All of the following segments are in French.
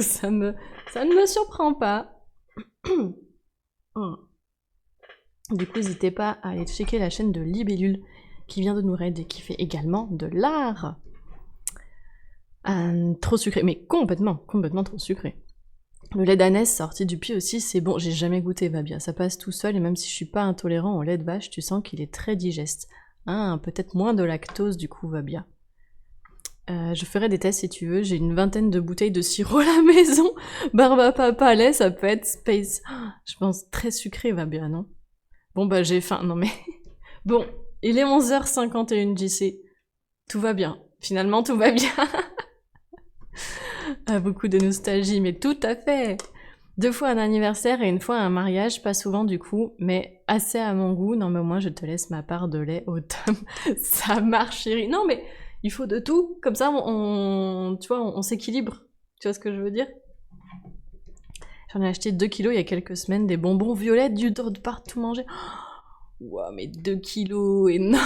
Ça me, ça ne me surprend pas. Du coup, n'hésitez pas à aller checker la chaîne de Libellule qui vient de nous raid et qui fait également de l'art. Trop sucré, mais complètement trop sucré. Le lait d'ânesse sorti du pied aussi, c'est bon, j'ai jamais goûté, va bien, ça passe tout seul et même si je suis pas intolérant au lait de vache, tu sens qu'il est très digeste. Peut-être moins de lactose du coup, va bien. Je ferai des tests si tu veux, j'ai une vingtaine de bouteilles de sirop à la maison. Barba papa lait, ça peut être space. Je pense très sucré, va bien, non? Bon bah j'ai faim, non mais... Bon, il est 11h51 JC. Tout va bien. Finalement, tout va bien. Beaucoup de nostalgie, mais tout à fait. 2 fois un anniversaire et une fois un mariage, pas souvent du coup, mais assez à mon goût. Non mais moi je te laisse ma part de lait au tome. Ça marche chérie. Non mais il faut de tout, comme ça tu vois, on s'équilibre. Tu vois ce que je veux dire? J'en ai acheté 2 kilos il y a quelques semaines, des bonbons violets du de partout manger. Ouah, mais 2 kilos, énorme.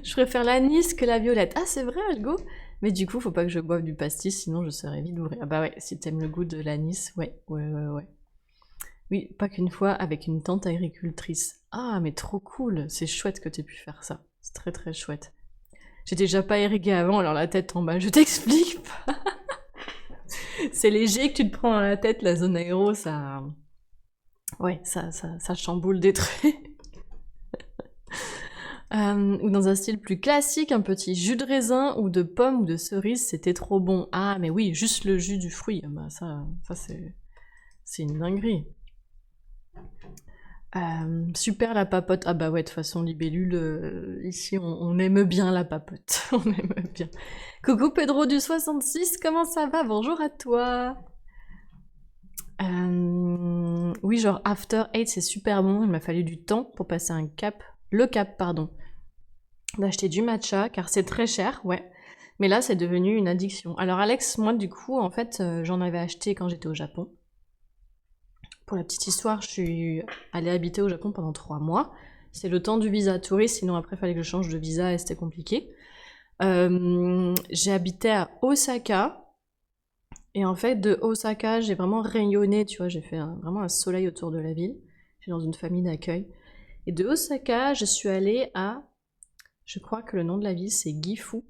Je préfère l'anis que la violette. Ah, c'est vrai, Algo. Mais du coup, faut pas que je boive du pastis, sinon je serais vite bourrée. Ah bah ouais, si t'aimes le goût de l'anis, ouais. Oui, pas qu'une fois avec une tante agricultrice. Ah, mais trop cool. C'est chouette que t'aies pu faire ça. C'est très très chouette. J'étais déjà pas irriguée avant, alors la tête en bas, je t'explique pas. C'est léger que tu te prends dans la tête, la zone aéro, ça... Ouais, ça chamboule des trucs. Ou dans un style plus classique, un petit jus de raisin ou de pomme ou de cerise, c'était trop bon. Ah, mais oui, juste le jus du fruit, bah ça c'est une dinguerie. Super la papote. Ah bah ouais, de toute façon, Libellule, ici on aime bien la papote. On aime bien. Coucou Pedro du 66, comment ça va? Bonjour à toi. Oui, genre After Eight, c'est super bon. Il m'a fallu du temps pour passer un cap. Le cap, pardon. D'acheter du matcha, car c'est très cher, ouais. Mais là, c'est devenu une addiction. Alors Alex, moi du coup, en fait, j'en avais acheté quand j'étais au Japon. Pour la petite histoire, je suis allée habiter au Japon pendant 3 mois. C'est le temps du visa touriste, sinon après, il fallait que je change de visa et c'était compliqué. J'ai habité à Osaka. Et en fait, de Osaka, j'ai vraiment rayonné, tu vois, j'ai fait vraiment un soleil autour de la ville. J'étais dans une famille d'accueil. Et de Osaka, je suis allée à... Je crois que le nom de la ville, c'est Gifu,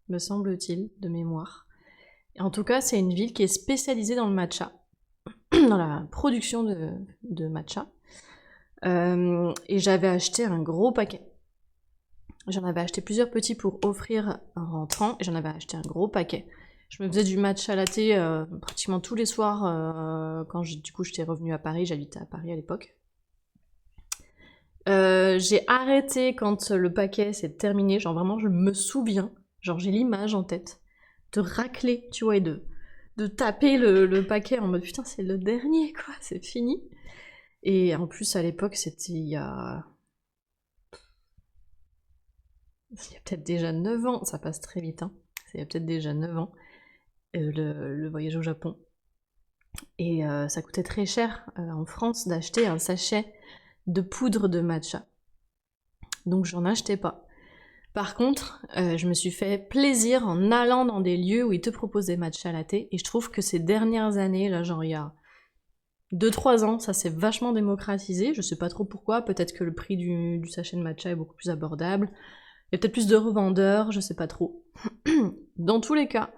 me semble-t-il, de mémoire. Et en tout cas, c'est une ville qui est spécialisée dans le matcha, dans la production de matcha. Et j'avais acheté un gros paquet. J'en avais acheté plusieurs petits pour offrir en rentrant, et j'en avais acheté un gros paquet. Je me faisais du matcha latte pratiquement tous les soirs quand du coup j'étais revenue à Paris, j'habitais à Paris à l'époque. J'ai arrêté quand le paquet s'est terminé, genre vraiment je me souviens, genre j'ai l'image en tête, de racler, tu vois, et de taper le paquet en mode putain c'est le dernier quoi, c'est fini. Et en plus à l'époque c'était il y a peut-être déjà 9 ans, ça passe très vite, hein. Il y a peut-être déjà 9 ans, le voyage au Japon. Et ça coûtait très cher en France d'acheter un sachet de poudre de matcha. Donc j'en achetais pas. Par contre, je me suis fait plaisir en allant dans des lieux où ils te proposent des matcha latte, et je trouve que ces dernières années, là genre il y a 2-3 ans, ça s'est vachement démocratisé, je sais pas trop pourquoi, peut-être que le prix du sachet de matcha est beaucoup plus abordable, il y a peut-être plus de revendeurs, je sais pas trop. Dans tous les cas,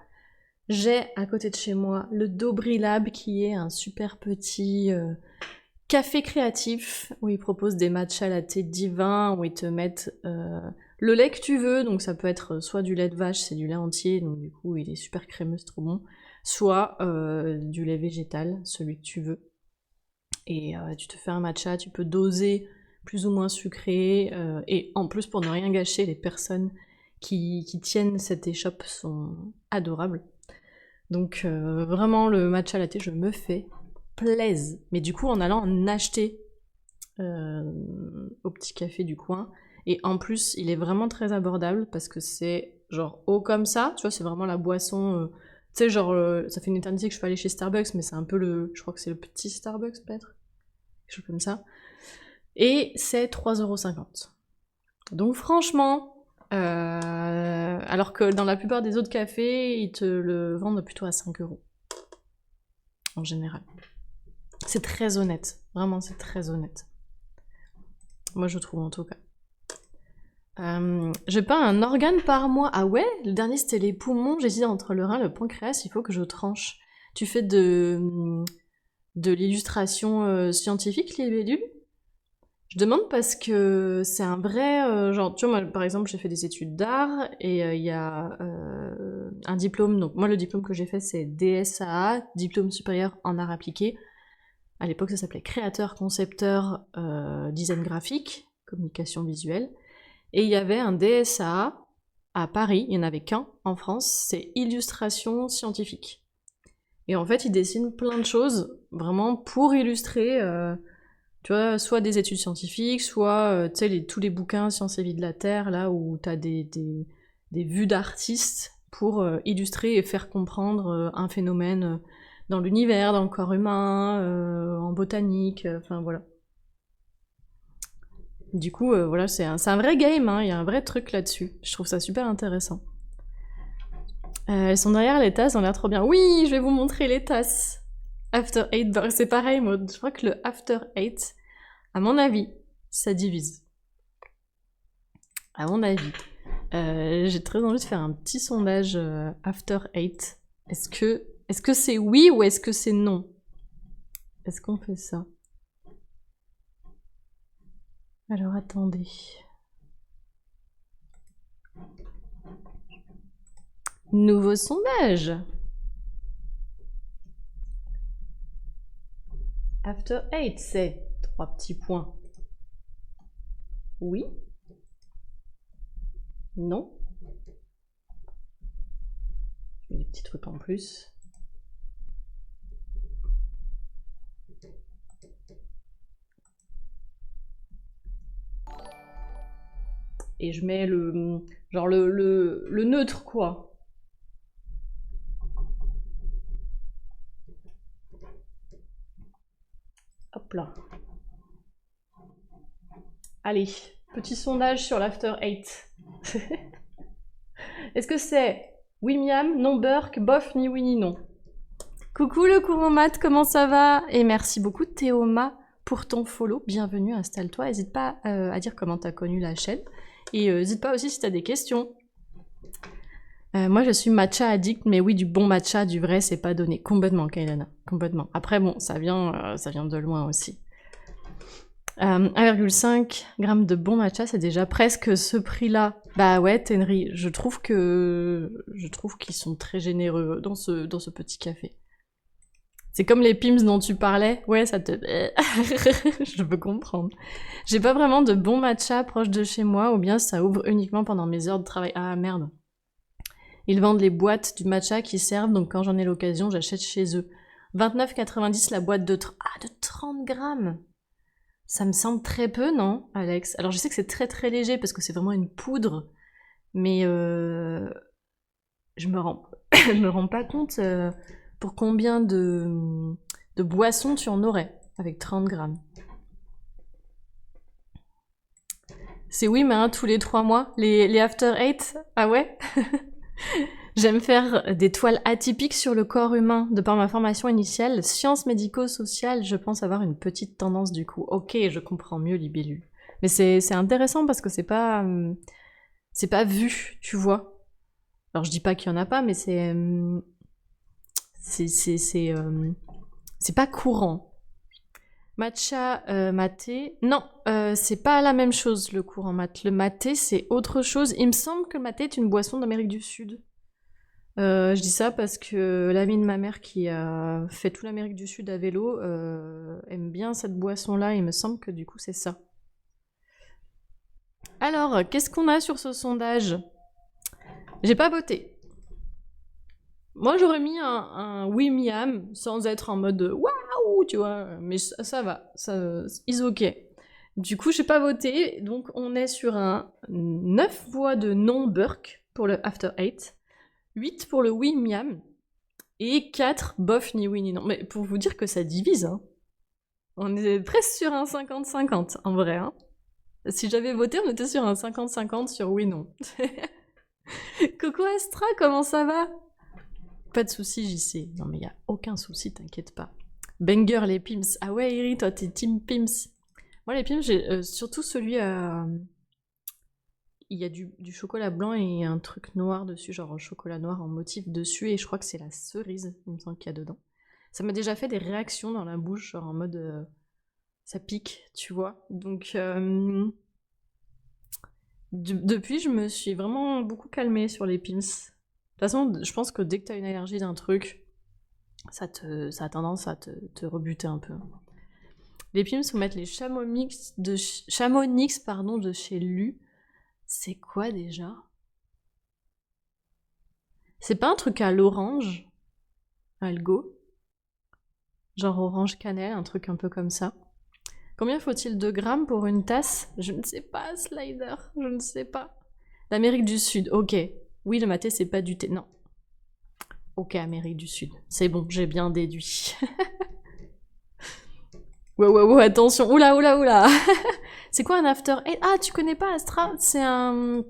j'ai à côté de chez moi le Dobry Lab qui est un super petit café créatif où ils proposent des matcha latte divins, où ils te mettent le lait que tu veux, donc ça peut être soit du lait de vache, c'est du lait entier, donc du coup il est super crémeux, c'est trop bon, soit du lait végétal, celui que tu veux. Et tu te fais un matcha, tu peux doser plus ou moins sucré, et en plus pour ne rien gâcher, les personnes qui tiennent cette échoppe sont adorables. Donc vraiment le matcha latte, je me fais plaise. Mais du coup en allant en acheter au petit café du coin, et en plus il est vraiment très abordable parce que c'est genre haut comme ça, tu vois, c'est vraiment la boisson... tu sais, genre, ça fait une éternité que je suis pas allée chez Starbucks, mais c'est un peu le... Je crois que c'est le petit Starbucks, peut-être, quelque chose comme ça. Et c'est 3,50 €. Donc franchement, Alors que dans la plupart des autres cafés, ils te le vendent plutôt à 5 €, en général. C'est très honnête. Vraiment, c'est très honnête. Moi, je trouve en tout cas. J'ai pas un organe par mois. Ah ouais? Le dernier, c'était les poumons. J'hésite entre le rein et le pancréas. Il faut que je tranche. Tu fais de l'illustration scientifique, libellule? Je demande parce que c'est un vrai... genre, tu vois, moi, par exemple, j'ai fait des études d'art et il y a un diplôme. Donc, moi, le diplôme que j'ai fait, c'est DSAA, Diplôme supérieur en art appliqué. À l'époque, ça s'appelait créateur, concepteur, design graphique, communication visuelle. Et il y avait un DSA à Paris, il n'y en avait qu'un en France, c'est illustration scientifique. Et en fait, il dessine plein de choses, vraiment pour illustrer, tu vois, soit des études scientifiques, soit, tu sais, tous les bouquins Sciences et vie de la Terre, là, où t'as des vues d'artistes pour illustrer et faire comprendre un phénomène dans l'univers, dans le corps humain, en botanique, enfin voilà. Du coup, voilà, c'est un vrai game, hein, il y a un vrai truc là-dessus. Je trouve ça super intéressant. Elles sont derrière les tasses, elles ont l'air trop bien. Oui, je vais vous montrer les tasses. After 8, c'est pareil, moi, je crois que le After 8, à mon avis, ça divise. À mon avis. J'ai très envie de faire un petit sondage After 8. Est-ce que c'est oui ou est-ce que c'est non? Est-ce qu'on fait ça? Alors attendez. Nouveau sondage. After 8, c'est 3 petits points. Oui. Non. Je mets des petits trucs en plus. Et je mets le genre le neutre, quoi. Hop là. Allez, petit sondage sur l'After 8. Est-ce que c'est oui miam, non Burke, bof, ni oui ni non? Coucou le courant mat, comment ça va? Et merci beaucoup Théoma pour ton follow. Bienvenue, installe-toi. N'hésite pas à dire comment t'as connu la chaîne. Et n'hésite pas aussi si t'as des questions. Moi, je suis matcha addict, mais oui, du bon matcha, du vrai, c'est pas donné. Complètement, Kailana. Complètement. Après, bon, ça vient de loin aussi. 1,5 g de bon matcha, c'est déjà presque ce prix-là. Bah ouais, Tenry, je trouve qu'ils sont très généreux dans ce petit café. C'est comme les Pims dont tu parlais. Ouais, ça te... je peux comprendre. J'ai pas vraiment de bon matcha proche de chez moi, ou bien ça ouvre uniquement pendant mes heures de travail. Ah merde. Ils vendent les boîtes du matcha qui servent, donc quand j'en ai l'occasion, j'achète chez eux. 29,90 la boîte de 30 grammes. Ça me semble très peu, non, Alex? Alors je sais que c'est très très léger parce que c'est vraiment une poudre, mais je me rends pas compte pour combien de boissons tu en aurais avec 30 grammes. C'est oui, mais hein, tous les 3 mois, les After 8, ah ouais. J'aime faire des toiles atypiques sur le corps humain. De par ma formation initiale, sciences médico-sociales, je pense avoir une petite tendance du coup. Ok, je comprends mieux libellule. Mais c'est intéressant parce que c'est pas vu, tu vois. Alors je dis pas qu'il y en a pas, mais c'est pas courant. Matcha, maté. Non, c'est pas la même chose le courant mat. Le maté, c'est autre chose. Il me semble que le maté est une boisson d'Amérique du Sud. Je dis ça parce que l'amie de ma mère qui a fait toute l'Amérique du Sud à vélo aime bien cette boisson-là. Il me semble que du coup c'est ça. Alors, qu'est-ce qu'on a sur ce sondage? J'ai pas voté. Moi j'aurais mis un oui miam sans être en mode waouh, tu vois, mais ça va, ça is ok. Du coup j'ai pas voté, donc on est sur un 9 voix de non Burke pour le After 8. 8 pour le oui miam, et 4 bof ni oui ni non. Mais pour vous dire que ça divise, hein. On est presque sur un 50-50, en vrai, hein. Si j'avais voté, on était sur un 50-50 sur oui, non. Coucou Astra, comment ça va? Pas de soucis, j'y sais. Non mais y a aucun souci, t'inquiète pas. Banger les Pims. Ah ouais, Iri, toi t'es Team Pims. Moi les Pims, j'ai surtout celui à... Il y a du chocolat blanc et un truc noir dessus, genre un chocolat noir en motif dessus, et je crois que c'est la cerise, il me semble qu'il y a dedans. Ça m'a déjà fait des réactions dans la bouche, genre en mode... ça pique, tu vois. Donc... depuis, je me suis vraiment beaucoup calmée sur les Pims. De toute façon, je pense que dès que t'as une allergie d'un truc, ça a tendance à te rebuter un peu. Les Pims, faut mettre les Chamonix pardon, de chez Lu. C'est quoi déjà? C'est pas un truc à l'orange? Algo? Genre orange cannelle, un truc un peu comme ça. Combien faut-il de grammes pour une tasse? Je ne sais pas, Slider, je ne sais pas. L'Amérique du Sud, ok. Oui, le maté, c'est pas du thé. Non. Ok, Amérique du Sud. C'est bon, j'ai bien déduit. Wow, attention. Oula. C'est quoi un after eight? Ah, tu connais pas Astra? C'est un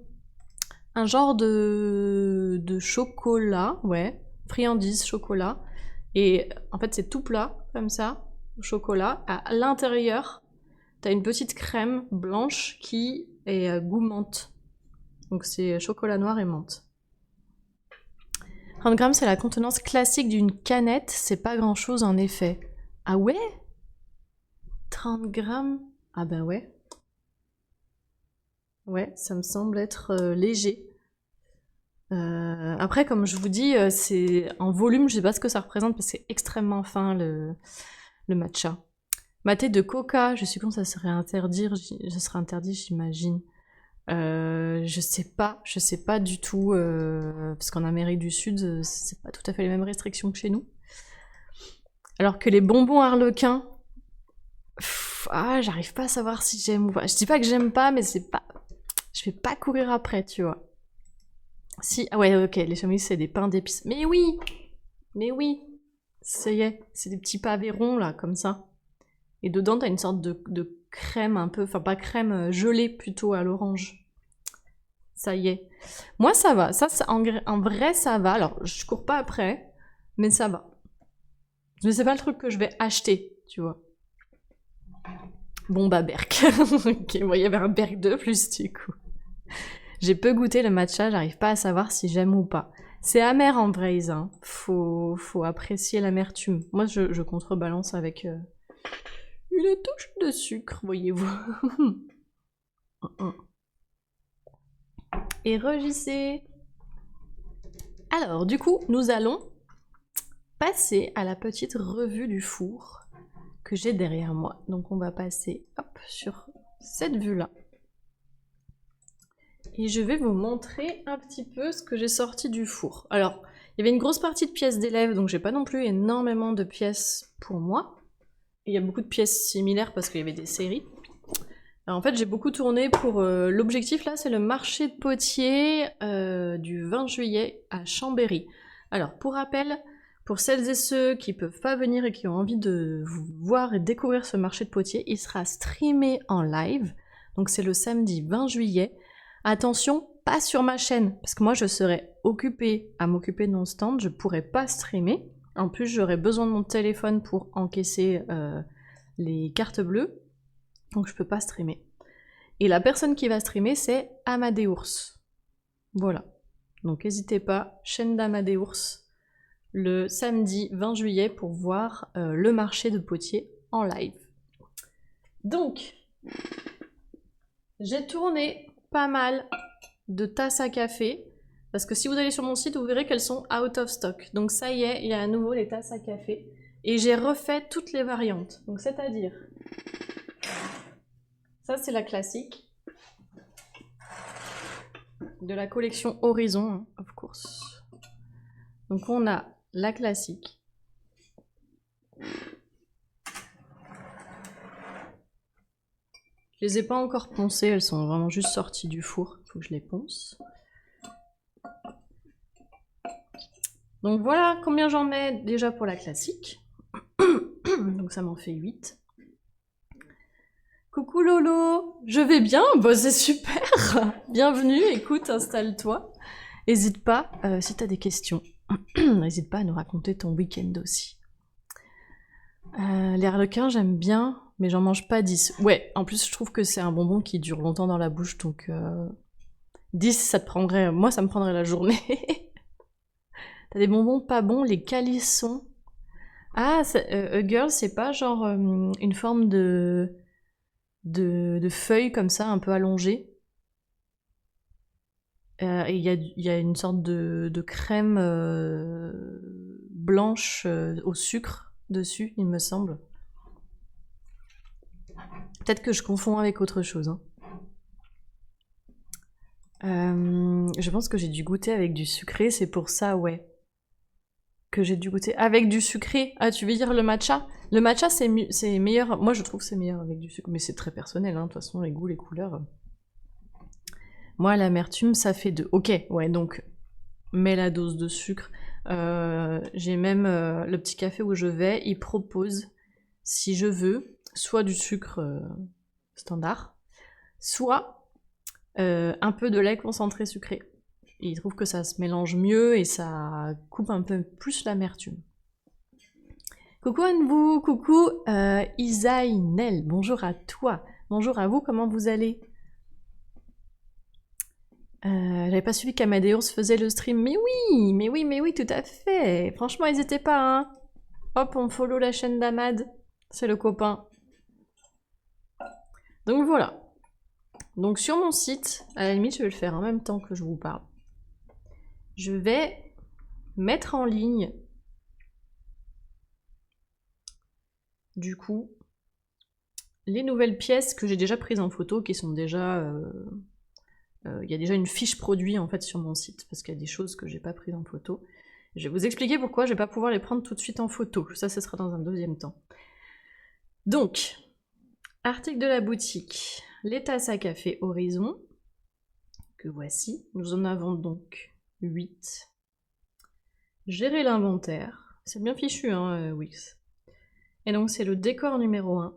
genre de chocolat, ouais. Friandise, chocolat. Et en fait, c'est tout plat, comme ça, chocolat. À l'intérieur, t'as une petite crème blanche qui est goût menthe. Donc c'est chocolat noir et menthe. 30 grammes, c'est la contenance classique d'une canette. C'est pas grand chose en effet. Ah ouais? 30 grammes? Ah bah ouais. Ouais, ça me semble être léger. Après, comme je vous dis, c'est en volume, je sais pas ce que ça représente parce que c'est extrêmement fin le matcha. Maté de coca, je suppose que ça serait interdit, j'imagine. Je sais pas du tout, parce qu'en Amérique du Sud, c'est pas tout à fait les mêmes restrictions que chez nous. Alors que les bonbons harlequins, j'arrive pas à savoir si j'aime ou pas. Je dis pas que j'aime pas, mais c'est pas, je vais pas courir après, tu vois. Si, ah ouais, ok, les chamois c'est des pains d'épices. Mais oui, ça y est, c'est des petits pavés ronds là, comme ça. Et dedans, t'as une sorte de crème un peu, enfin pas crème, gelée plutôt à l'orange. Ça y est. Moi, ça va. Ça, en vrai, ça va. Alors, je cours pas après, mais ça va. Mais c'est pas le truc que je vais acheter, tu vois. Bon, bah, Berk. Ok, bon, il y avait un Berk 2 plus, du coup. J'ai peu goûté le matcha, j'arrive pas à savoir si j'aime ou pas. C'est amer en vrai, hein. Faut apprécier l'amertume. Moi, je contrebalance avec une touche de sucre, voyez-vous. Et regissez. Alors, du coup, nous allons passer à la petite revue du four que j'ai derrière moi. Donc, on va passer hop, sur cette vue-là. Et je vais vous montrer un petit peu ce que j'ai sorti du four. Alors, il y avait une grosse partie de pièces d'élèves, donc j'ai pas non plus énormément de pièces pour moi. Il y a beaucoup de pièces similaires parce qu'il y avait des séries. Alors, en fait, j'ai beaucoup tourné pour... l'objectif, là, c'est le marché de Potier du 20 juillet à Chambéry. Alors, pour rappel, pour celles et ceux qui peuvent pas venir et qui ont envie de voir et découvrir ce marché de Potier, il sera streamé en live. Donc, c'est le samedi 20 juillet. Attention, pas sur ma chaîne, parce que moi je serai occupée à m'occuper de mon stand, je pourrais pas streamer. En plus, j'aurais besoin de mon téléphone pour encaisser les cartes bleues, donc je peux pas streamer. Et la personne qui va streamer, c'est Amadeours. Voilà. Donc n'hésitez pas, chaîne d'Amadeours, le samedi 20 juillet pour voir le marché de Potier en live. Donc, j'ai tourné pas mal de tasses à café, parce que si vous allez sur mon site, vous verrez qu'elles sont out of stock. Donc ça y est, il y a à nouveau les tasses à café. Et j'ai refait toutes les variantes. Donc c'est-à-dire, ça c'est la classique, de la collection Horizon, hein, of course. Donc on a la classique. Je les ai pas encore poncées, elles sont vraiment juste sorties du four. Il faut que je les ponce. Donc voilà combien j'en mets déjà pour la classique. Donc ça m'en fait 8. Coucou Coucou Lolo, je vais bien, bah c'est super. Bienvenue, écoute, installe-toi. N'hésite pas, si t'as des questions, n'hésite pas à nous raconter ton week-end aussi. Les harlequins, j'aime bien, mais j'en mange pas 10. Ouais, en plus je trouve que c'est un bonbon qui dure longtemps dans la bouche, donc 10, ça te prendrait... Moi, ça me prendrait la journée. T'as des bonbons pas bons, les calissons. Ah, A Girl, c'est pas genre une forme de feuilles comme ça, un peu allongées. Et il y a une sorte de crème blanche au sucre dessus, il me semble. Peut-être que je confonds avec autre chose. Hein. Je pense que j'ai dû goûter avec du sucré, c'est pour ça, ouais. Que j'ai dû goûter avec du sucré. Ah, tu veux dire le matcha? Le matcha, c'est meilleur. Moi, je trouve que c'est meilleur avec du sucre. Mais c'est très personnel, hein. De toute façon, les goûts, les couleurs. Moi, l'amertume, ça fait 2. Ok, ouais, donc, mets la dose de sucre. J'ai même le petit café où je vais, il propose, si je veux, soit du sucre standard, soit un peu de lait concentré sucré. Et il trouve que ça se mélange mieux et ça coupe un peu plus l'amertume. Coucou Anne-vous, coucou Isaïnel, bonjour à toi, bonjour à vous, comment vous allez? J'avais pas suivi qu'Amadeus faisait le stream, mais oui, tout à fait. Franchement, n'hésitez pas, hein. Hop, on follow la chaîne d'Amad, c'est le copain. Donc voilà. Donc sur mon site, à la limite, je vais le faire en même temps que je vous parle. Je vais mettre en ligne, du coup, les nouvelles pièces que j'ai déjà prises en photo, qui sont déjà... Il y a déjà une fiche produit en fait sur mon site, parce qu'il y a des choses que j'ai pas prises en photo. Je vais vous expliquer pourquoi je vais pas pouvoir les prendre tout de suite en photo. Ça, ce sera dans un deuxième temps. Donc, article de la boutique. Les tasses à café Horizon, que voici. Nous en avons donc 8. Gérer l'inventaire. C'est bien fichu, hein, Wix. Et donc, c'est le décor numéro 1.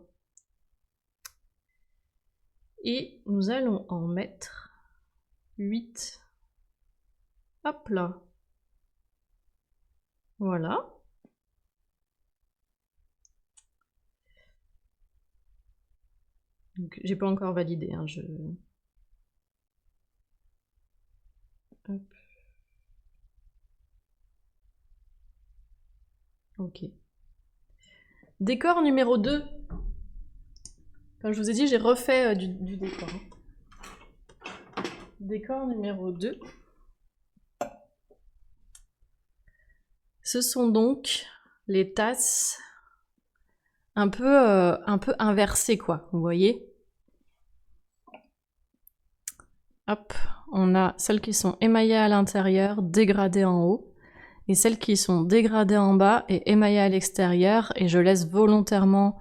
Et nous allons en mettre 8. Hop là. Voilà. Donc, j'ai pas encore validé, hein, Hop. Ok. Décor numéro 2. Comme je vous ai dit, j'ai refait du décor. Décor numéro 2. Ce sont donc les tasses un peu inversées, quoi. Vous voyez? Hop, on a celles qui sont émaillées à l'intérieur, dégradées en haut, et celles qui sont dégradées en bas et émaillées à l'extérieur. Et je laisse volontairement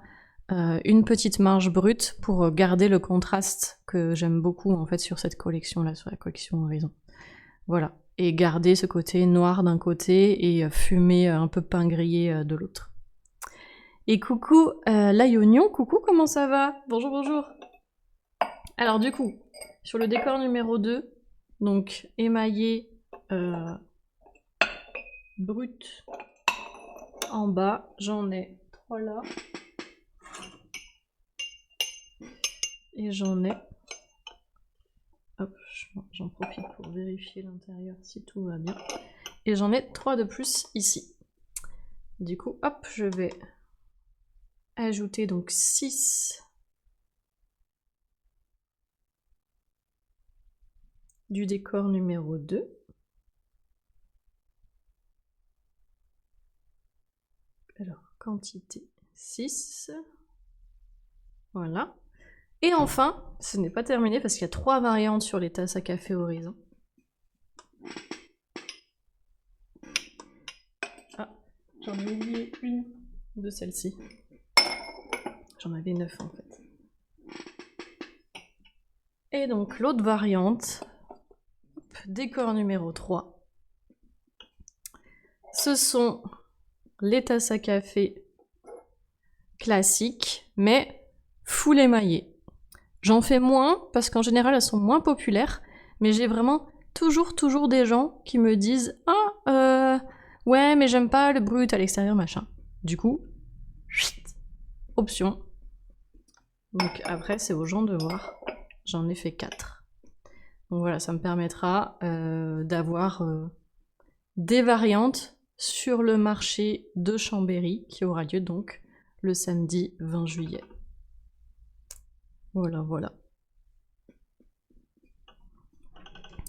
une petite marge brute pour garder le contraste que j'aime beaucoup en fait sur cette collection-là, sur la collection Horizon. Voilà. Et garder ce côté noir d'un côté et fumé un peu pain grillé de l'autre. Et coucou Laïonion, coucou, comment ça va? Bonjour, bonjour. Alors du coup, sur le décor numéro 2, donc émaillé brut en bas, j'en ai 3 là. Et j'en ai... Hop, j'en profite pour vérifier l'intérieur si tout va bien. Et j'en ai 3 de plus ici. Du coup, hop, je vais ajouter donc 6 du décor numéro 2. Alors, quantité 6. Voilà. Et enfin, ce n'est pas terminé parce qu'il y a 3 variantes sur les tasses à café Horizon. Ah, j'en ai oublié une de celles-ci. J'en avais 9 en fait. Et donc l'autre variante, décor numéro 3. Ce sont les tasses à café classiques, mais full émaillées. J'en fais moins, parce qu'en général, elles sont moins populaires, mais j'ai vraiment toujours des gens qui me disent « Ah, ouais, mais j'aime pas le brut à l'extérieur, machin. » Du coup, chut, option. Donc après, c'est aux gens de voir. J'en ai fait 4. Donc voilà, ça me permettra d'avoir des variantes sur le marché de Chambéry, qui aura lieu donc le samedi 20 juillet. Voilà, voilà.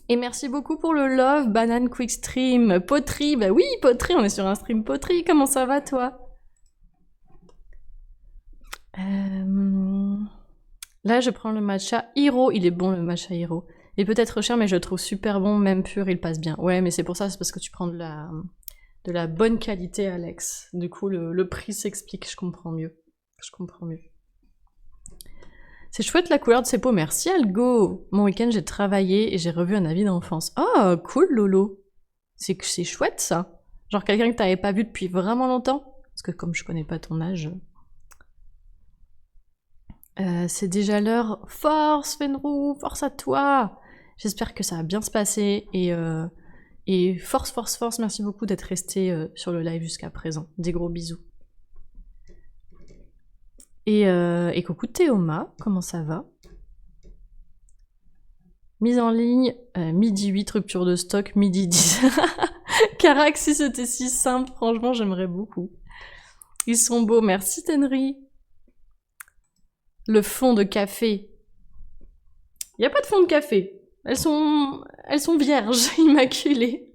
Et merci beaucoup pour le love, Banane Quick Stream. Poterie, bah oui, Poterie, on est sur un stream Poterie. Comment ça va, toi? Là, je prends le matcha Hiro. Il est bon, le matcha Hiro. Il est peut-être cher, mais je le trouve super bon, même pur, il passe bien. Ouais, mais c'est pour ça, c'est parce que tu prends de la bonne qualité, Alex. Du coup, le prix s'explique, je comprends mieux. Je comprends mieux. C'est chouette la couleur de ses peaux, merci Algo. Mon week-end, j'ai travaillé et j'ai revu un avis d'enfance. Oh, cool Lolo. C'est chouette ça. Genre quelqu'un que t'avais pas vu depuis vraiment longtemps. Parce que comme je connais pas ton âge... c'est déjà l'heure. Force Fenrou, force à toi. J'espère que ça va bien se passer et force, merci beaucoup d'être resté sur le live jusqu'à présent. Des gros bisous. Et coucou Théoma, comment ça va? Mise en ligne, midi 8, rupture de stock, midi 10. Carac, si c'était si simple, franchement, j'aimerais beaucoup. Ils sont beaux, merci Tenry. Le fond de café. Il n'y a pas de fond de café. Elles sont vierges, immaculées.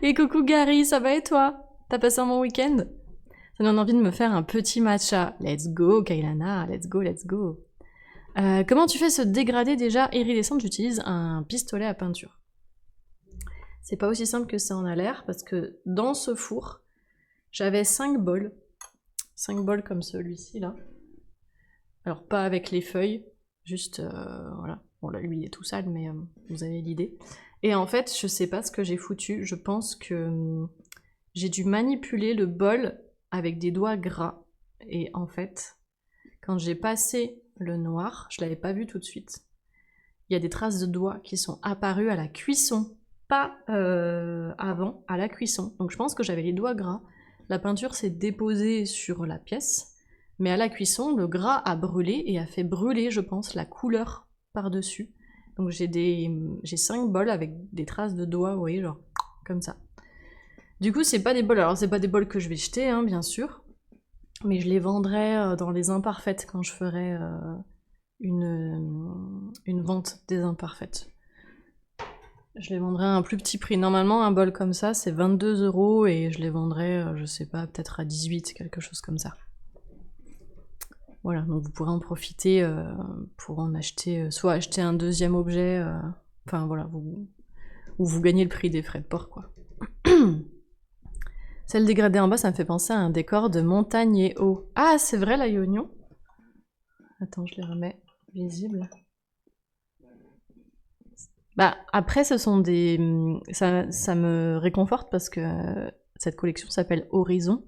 Et coucou Gary, ça va et toi? T'as passé un bon week-end? Ça donne envie de me faire un petit matcha. Let's go, Kailana, let's go, let's go. Comment tu fais ce dégradé déjà iridescente? J'utilise un pistolet à peinture. C'est pas aussi simple que ça en a l'air, parce que dans ce four, j'avais 5 bols. 5 bols comme celui-ci, là. Alors, pas avec les feuilles, juste, voilà. Bon, là, lui, il est tout sale, mais vous avez l'idée. Et en fait, je sais pas ce que j'ai foutu. Je pense que j'ai dû manipuler le bol avec des doigts gras. Et en fait, quand j'ai passé le noir, je l'avais pas vu tout de suite. Il y a des traces de doigts qui sont apparues à la cuisson, pas avant, à la cuisson. Donc je pense que j'avais les doigts gras. La peinture s'est déposée sur la pièce, mais à la cuisson, le gras a brûlé et a fait brûler, je pense, la couleur par-dessus. Donc j'ai 5 bols avec des traces de doigts, vous voyez, genre comme ça. Du coup, c'est pas des bols. Alors c'est pas des bols que je vais jeter, hein, bien sûr. Mais je les vendrai dans les imparfaites quand je ferai une vente des imparfaites. Je les vendrai à un plus petit prix. Normalement, un bol comme ça, c'est 22 € et je les vendrai, je sais pas, peut-être à 18, quelque chose comme ça. Voilà, donc vous pourrez en profiter pour en acheter, soit acheter un deuxième objet, enfin voilà, ou vous gagnez le prix des frais de port, quoi. Celle dégradée en bas, ça me fait penser à un décor de montagne et eau. Ah, c'est vrai, la Yognon. Attends, je les remets visibles. Bah, après, ce sont des... Ça me réconforte parce que cette collection s'appelle Horizon.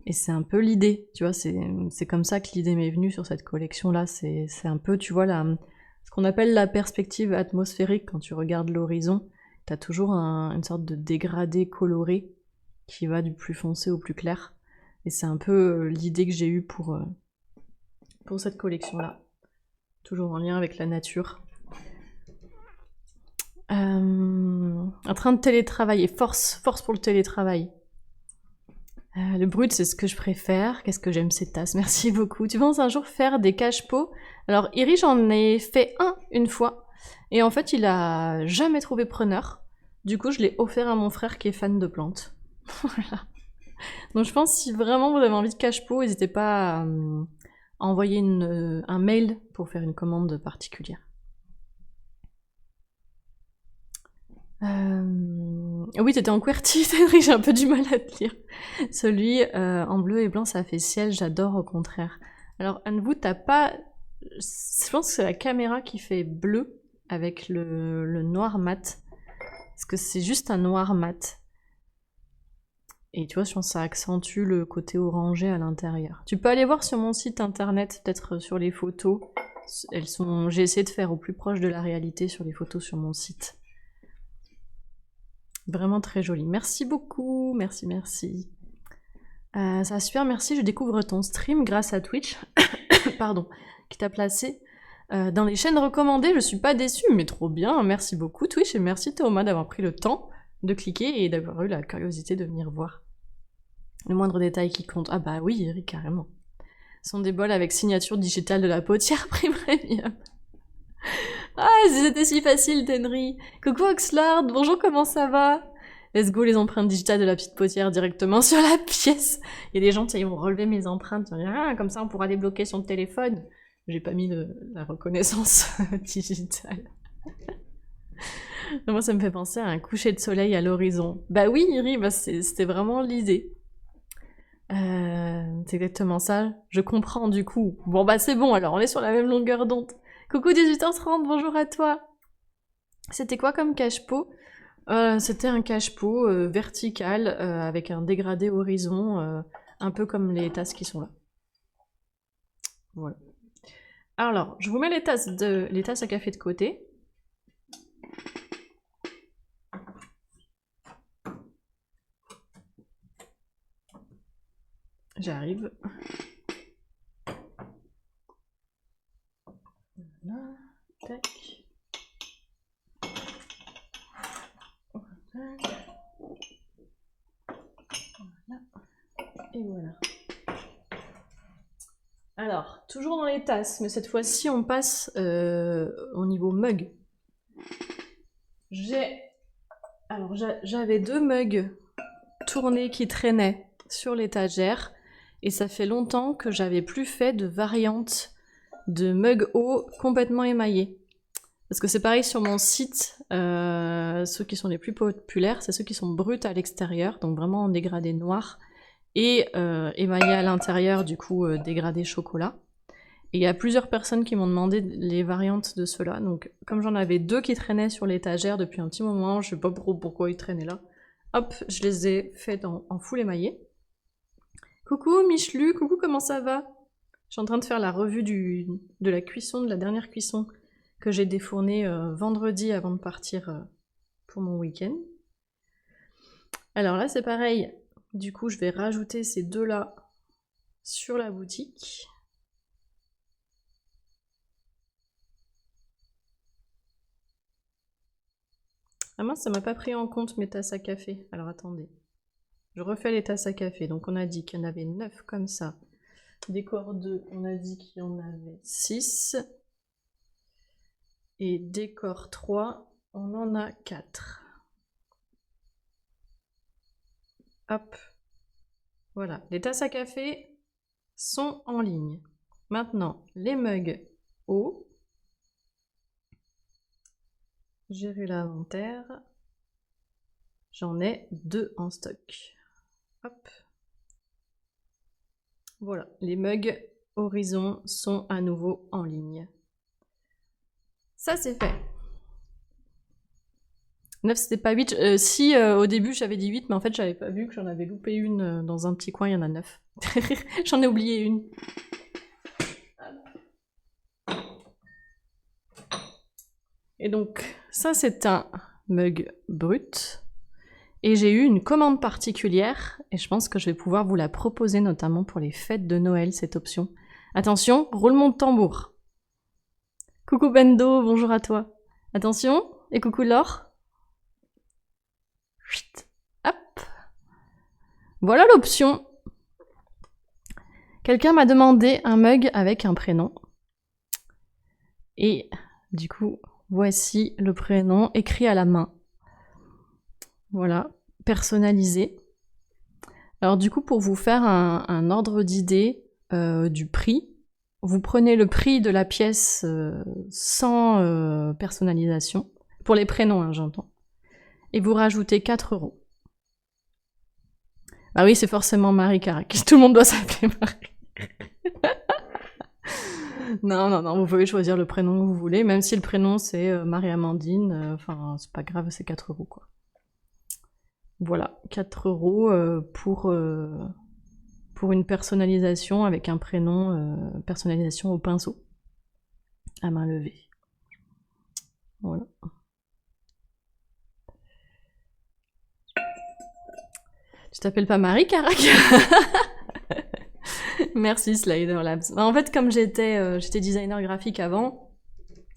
Et c'est un peu l'idée, tu vois, c'est comme ça que l'idée m'est venue sur cette collection-là. C'est un peu, tu vois, ce qu'on appelle la perspective atmosphérique quand tu regardes l'horizon. T'as toujours une sorte de dégradé coloré qui va du plus foncé au plus clair. Et c'est un peu l'idée que j'ai eue pour cette collection-là. Toujours en lien avec la nature. En train de télétravailler. Force pour le télétravail. Le brut, c'est ce que je préfère. Qu'est-ce que j'aime ces tasses. Merci beaucoup. Tu penses un jour faire des cache-pots? Alors, Iri, j'en ai fait une fois. Et en fait, il a jamais trouvé preneur. Du coup, je l'ai offert à mon frère qui est fan de plantes. Voilà. Donc je pense si vraiment vous avez envie de cache-pot, n'hésitez pas à envoyer un mail pour faire une commande particulière. Oui, t'étais en QWERTY, Henry, j'ai un peu du mal à te lire. Celui en bleu et blanc, ça fait ciel, j'adore au contraire. Alors, Anne-vous, t'as pas... Je pense que c'est la caméra qui fait bleu avec le noir mat. Parce que c'est juste un noir mat. Et tu vois, je pense que ça accentue le côté orangé à l'intérieur. Tu peux aller voir sur mon site internet, peut-être sur les photos. J'ai essayé de faire au plus proche de la réalité sur les photos sur mon site. Vraiment très joli. Merci beaucoup, merci, merci. Ça va super, merci. Je découvre ton stream grâce à Twitch, pardon, qui t'a placé dans les chaînes recommandées. Je suis pas déçue, mais trop bien. Merci beaucoup Twitch et merci Thomas d'avoir pris le temps de cliquer et d'avoir eu la curiosité de venir voir. Le moindre détail qui compte. Ah bah oui, Eric, carrément. Ce sont des bols avec signature digitale de la potière Prix Premium. Ah, si c'était si facile, Tenry. Coucou Oxlord, bonjour, comment ça va? Let's go les empreintes digitales de la petite potière directement sur la pièce. Il y a des gens qui vont relever mes empreintes. Ah, comme ça on pourra débloquer son téléphone. J'ai pas mis la reconnaissance digitale. Moi ça me fait penser à un coucher de soleil à l'horizon. Bah oui, Iri, bah c'était vraiment l'idée. C'est exactement ça. Je comprends du coup. Bon bah c'est bon alors, on est sur la même longueur d'onde. Coucou 18h30, bonjour à toi. C'était quoi comme cache-pot? C'était un cache-pot vertical avec un dégradé horizon, un peu comme les tasses qui sont là. Voilà. Alors, je vous mets les tasses à café de côté. J'arrive. Voilà. Tac. Voilà. Et voilà. Alors, toujours dans les tasses, mais cette fois-ci on passe au niveau mug. J'avais 2 mugs tournés qui traînaient sur l'étagère, et ça fait longtemps que j'avais plus fait de variante de mug eau complètement émaillé. Parce que c'est pareil sur mon site, ceux qui sont les plus populaires, c'est ceux qui sont bruts à l'extérieur, donc vraiment en dégradé noir, et émaillé à l'intérieur, du coup dégradé chocolat. Et il y a plusieurs personnes qui m'ont demandé les variantes de ceux-là, donc comme j'en avais 2 qui traînaient sur l'étagère depuis un petit moment, je sais pas pourquoi ils traînaient là, hop, je les ai fait en full émaillé. Coucou Michelu, coucou, comment ça va? Je suis en train de faire la revue de la cuisson, de la dernière cuisson que j'ai défournée vendredi avant de partir pour mon week-end. Alors là c'est pareil, du coup je vais rajouter ces 2-là sur la boutique. Ah mince, ça m'a pas pris en compte mes tasses à café. Alors attendez. Je refais les tasses à café. Donc on a dit qu'il y en avait 9 comme ça. Décor 2, on a dit qu'il y en avait 6. Et décor 3, on en a 4. Hop. Voilà, les tasses à café sont en ligne. Maintenant, les mugs eau. J'ai vu l'inventaire. J'en ai 2 en stock. Hop. Voilà, les mugs Horizon sont à nouveau en ligne. Ça c'est fait. 9 c'était pas 8. Si au début j'avais dit 8, mais en fait j'avais pas vu que j'en avais loupé une dans un petit coin, il y en a 9. J'en ai oublié une. Et donc ça c'est un mug brut. Et j'ai eu une commande particulière, et je pense que je vais pouvoir vous la proposer notamment pour les fêtes de Noël, cette option. Attention, roulement de tambour. Coucou Bendo, bonjour à toi. Attention, et coucou Laure. Chut. Hop. Voilà l'option. Quelqu'un m'a demandé un mug avec un prénom. Et du coup, voici le prénom écrit à la main. Voilà, personnalisé. Alors du coup, pour vous faire un ordre d'idée du prix, vous prenez le prix de la pièce sans personnalisation, pour les prénoms, hein, j'entends, et vous rajoutez 4 €. Ah oui, c'est forcément Marie Carac. Tout le monde doit s'appeler Marie. Non, vous pouvez choisir le prénom que vous voulez, même si le prénom c'est Marie-Amandine, enfin c'est pas grave, c'est 4 € quoi. Voilà, 4 € pour une personnalisation avec un prénom, personnalisation au pinceau, à main levée. Voilà. Tu t'appelles pas Marie Carac? Merci Slider Labs. En fait, comme j'étais designer graphique avant,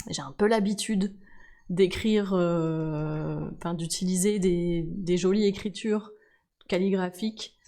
j'ai un peu l'habitude d'écrire, d'utiliser des jolies écritures calligraphiques